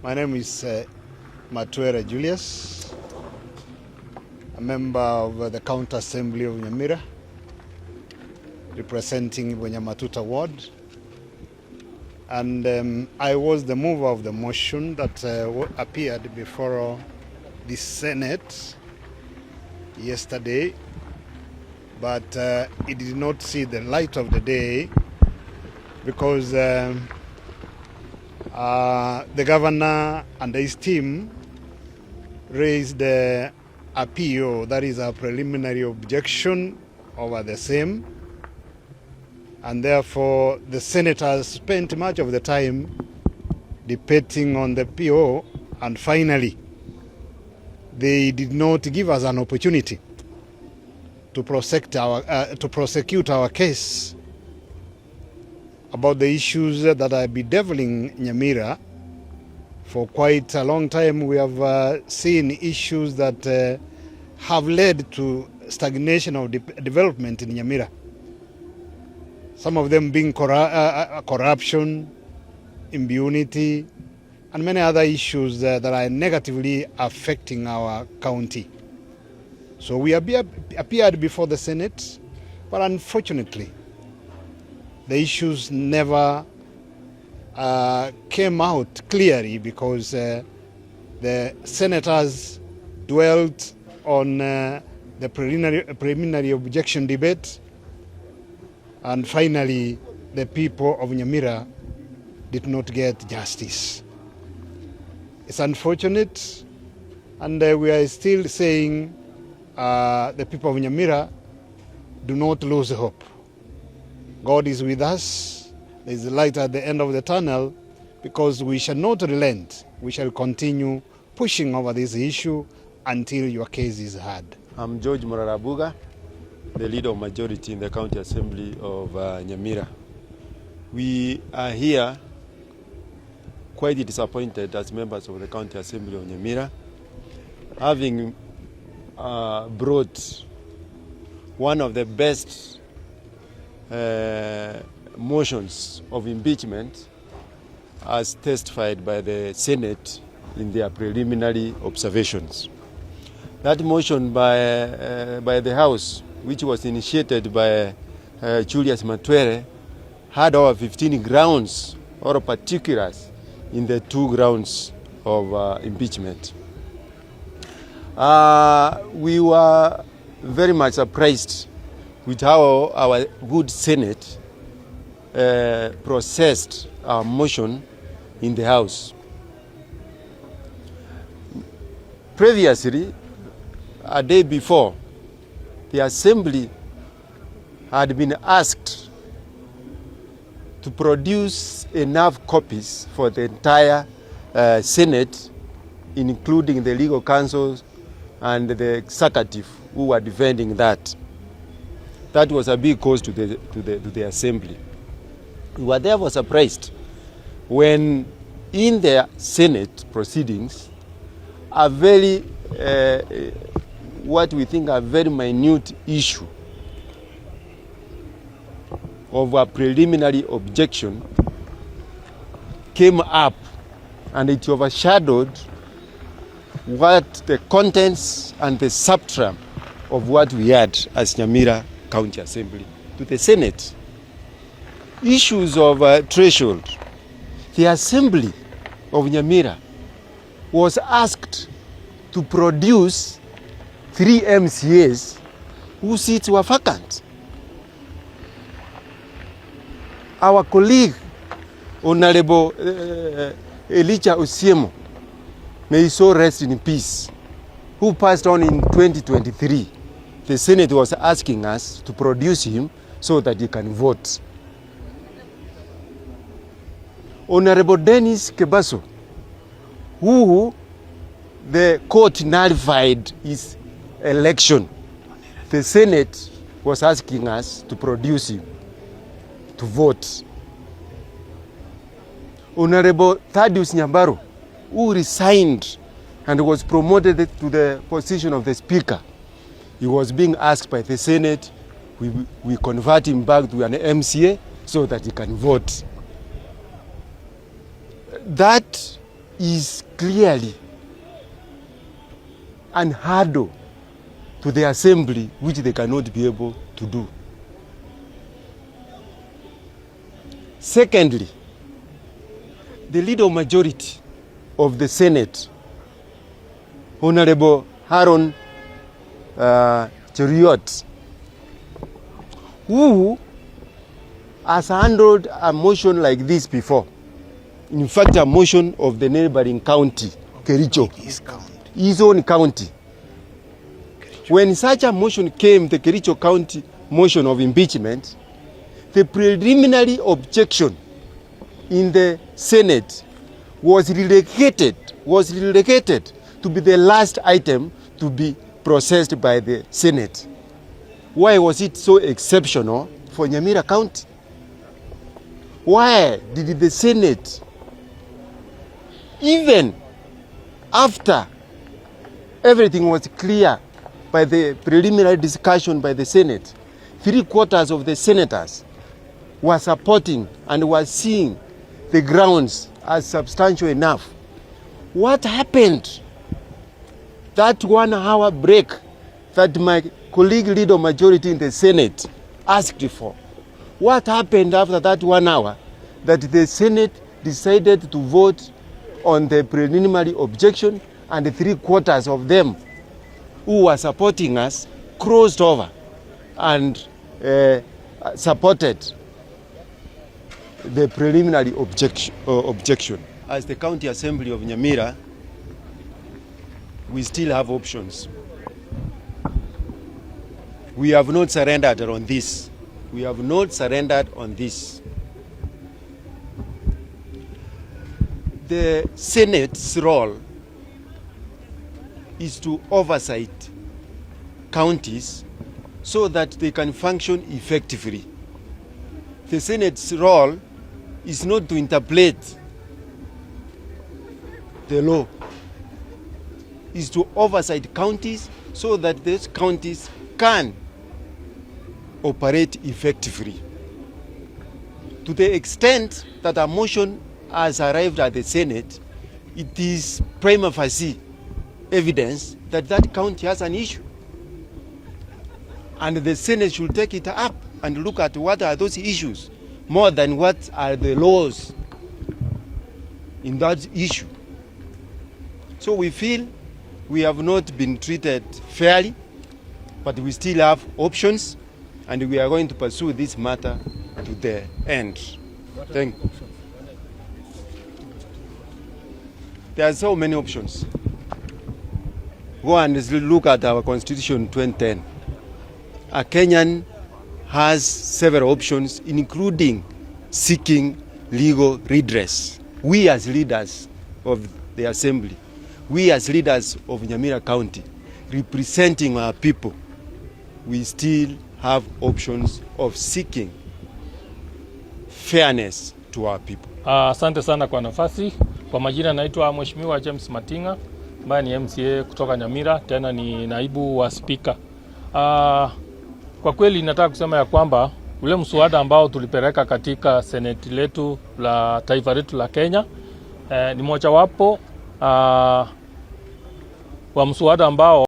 My name is Matuera Julius, a member of the County Assembly of Nyamira, representing Nyamatuta Ward. And I was the mover of the motion that appeared before the Senate yesterday, but it did not see the light of the day because the governor and his team raised a PO, that is a preliminary objection over the same, and therefore the senators spent much of the time debating on the PO, and finally they did not give us an opportunity to prosecute our case about the issues that are bedeviling Nyamira. For quite a long time we have seen issues that have led to stagnation of development in Nyamira. Some of them being corruption, impunity, and many other issues that are negatively affecting our county. So we appeared before the Senate, but unfortunately the issues never came out clearly because the senators dwelt on the preliminary objection debate, and finally the people of Nyamira did not get justice. It's unfortunate, and we are still saying the people of Nyamira do not lose hope. God is with us. There is light at the end of the tunnel, because we shall not relent. We shall continue pushing over this issue until your case is heard. I'm George Morarabuga, the leader of majority in the County Assembly of Nyamira. We are here quite disappointed as members of the County Assembly of Nyamira, having brought one of the best motions of impeachment as testified by the Senate in their preliminary observations. That motion by the House, which was initiated by Julius Matuera, had over 15 grounds or particulars in the 2 grounds of impeachment. We were very much surprised with how our good Senate processed our motion in the House. Previously, a day before, the Assembly had been asked to produce enough copies for the entire Senate, including the legal counsel and the executive who were defending that. That was a big cause to the Assembly. We were therefore surprised when in the Senate proceedings, a very, what we think a very minute issue of a preliminary objection came up, and it overshadowed what the contents and the substance of what we had as Nyamira County Assembly to the Senate. Issues of threshold. The Assembly of Nyamira was asked to produce 3 MCAs whose seats were vacant. Our colleague, Honorable Elijah Osiemo, may his soul rest in peace, who passed on in 2023. The Senate was asking us to produce him so that he can vote. Honorable Dennis Kebaso, who the court nullified his election, the Senate was asking us to produce him to vote. Honorable Thaddeus Nyambaro, who resigned and was promoted to the position of the Speaker, he was being asked by the Senate, we convert him back to an MCA so that he can vote. That is clearly an hurdle to the assembly which they cannot be able to do. Secondly, the leader majority of the Senate, Honorable Haron Cheriot, who has handled a motion like this before. In fact, a motion of the neighboring county, Kericho, his own county. When such a motion came, the Kericho County motion of impeachment, the preliminary objection in the Senate was relegated to be the last item to be processed by the Senate. Why was it so exceptional for Nyamira County? Why did the Senate, even after everything was clear by the preliminary discussion by the Senate, 3/4 of the senators were supporting and were seeing the grounds as substantial enough? What happened? That 1 hour break that my colleague leader majority in the Senate asked for. What happened after that 1 hour that the Senate decided to vote on the preliminary objection, and 3/4 of them who were supporting us crossed over and supported the preliminary objection? As the County Assembly of Nyamira, we still have options. We have not surrendered on this. We have not surrendered on this. The Senate's role is to oversight counties so that they can function effectively. The Senate's role is not to interpret the law, is to oversight counties so that those counties can operate effectively. To the extent that a motion has arrived at the Senate, it is prima facie evidence that that county has an issue. And the Senate should take it up and look at what are those issues, more than what are the laws in that issue. So we feel we have not been treated fairly, but we still have options, and we are going to pursue this matter to the end. Thank you. There are so many options. Go and look at our Constitution 2010. A Kenyan has several options, including seeking legal redress. We as leaders of the Assembly, we as leaders of Nyamira County, representing our people, we still have options of seeking fairness to our people. Asante sana kwa nafasi. Kwa majina naitwa Mheshimiwa James Matinga, ambaye ni MCA kutoka Nyamira, tena ni naibu wa spika. Kwa kweli nataka kusema ya kwamba ule mswada ambao tulipeleka katika Senate letu la taifa letu la Kenya ni mojawapo wa mswada ambao